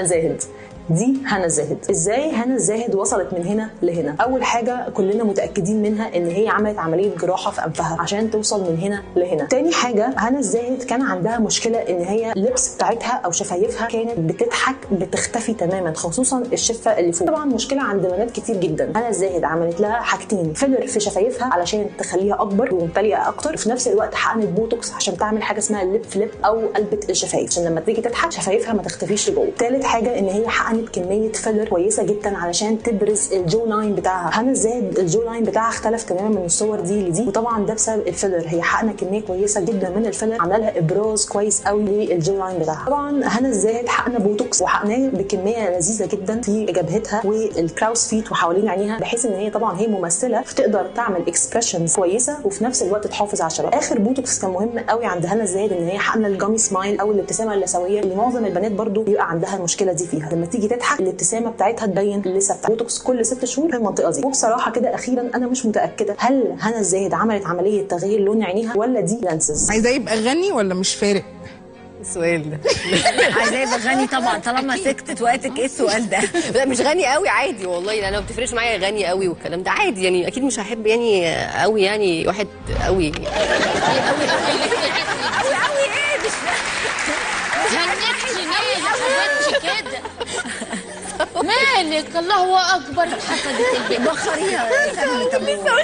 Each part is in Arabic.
زاهد. دي هنا الزاهد. ازاي هنا الزاهد وصلت من هنا لهنا؟ اول حاجه كلنا متاكدين منها ان هي عملت عمليه جراحه في انفها عشان توصل من هنا لهنا. تاني حاجه هنا الزاهد كان عندها مشكله ان هي اللبس بتاعتها او شفايفها كانت بتضحك بتختفي تماما، خصوصا الشفه اللي فوق. طبعا مشكله عند بنات كتير جدا. هنا الزاهد عملت لها حاجتين: فيلر في شفايفها علشان تخليها اكبر وممتلئه اكتر، وفي نفس الوقت حقنت بوتوكس عشان تعمل حاجه اسمها الليب فليب او قلبه الشفايف عشان لما تيجي تضحك شفايفها ما تختفيش لجوه. تالت حاجه ان هي حقنت كميه فيلر كويسه جدا علشان تبرز الجو لاين بتاعها. هنا الزاهد الجو لاين بتاعها اختلف تماما من الصور دي لدي، وطبعا ده بسبب الفيلر. هي حقنه كميه كويسه جدا من الفيلر عامله لها ابراز كويس قوي للجو لاين بتاعها. طبعا هنا الزاهد حقنه بوتوكس وحقناه بكميه لذيذه جدا في جبهتها والكراوس فيت وحوالين عينيها، بحيث ان هي طبعا هي ممثله فتقدر تعمل اكسبريشنز كويسه وفي نفس الوقت تحافظ على الشباب. اخر بوتوكس كان مهم قوي عند هنا الزاهد ان هي حقنه الجامي سمايل او الابتسامه اللثويه اللي معظم البنات برضو بيبقى عندها المشكله دي فيها، لما تيجي تضحك الابتسامه بتاعتها تبين اللثه بتاعتها. بوتوكس كل 6 شهور في المنطقه دي. وبصراحه كده اخيرا انا مش متاكده هل هنا الزاهد عملت عمليه تغيير لون عينيها ولا دي لانسز. عايزاه يبقى غني ولا مش فارق؟ السؤال ده عايزاه يبقى غني طبعا طالما سكتت وقتك. ايه السؤال ده؟ لا مش غني قوي عادي والله، انا ما بتفرقش معايا غني قوي والكلام ده عادي يعني. اكيد مش هحب يعني قوي يعني واحد قوي قوي قوي ايه مش هنكتي ليه يا حبيبتي كده؟ مالك؟ الله هو اكبر. حفظت البيت بخريها.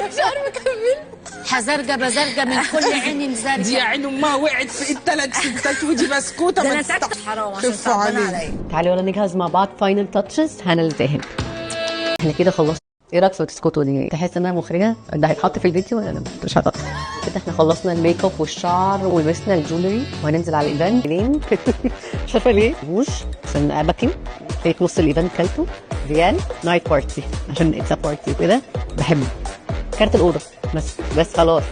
مش عارفه اكمل. حزرجه بزرجه من كل عين زرجه. دي عين امها وقعت في الثلاث ستات ودي بسكوته. ده انا ساكت حرام عشان صعبان عليا. تعالوا يلا نجهز مع بعض فاينل تاتشز هنا الزاهد. احنا كده خلصنا. ايه رايك في السكوتو دي؟ تحس انها مخرجه؟ ده هيتحط في الفيديو ولا مش هيتحط؟ كده احنا خلصنا الميك اب والشعر ولبسنا الجولري وهننزل على الايفنت. ليه؟ مش عارفه ليه؟ بوش عشان ابكي في نص الايفنت كلته ريال نايت بارتي عشان اتس بارتي وكده. بحب كارت الاوضه بس خلاص.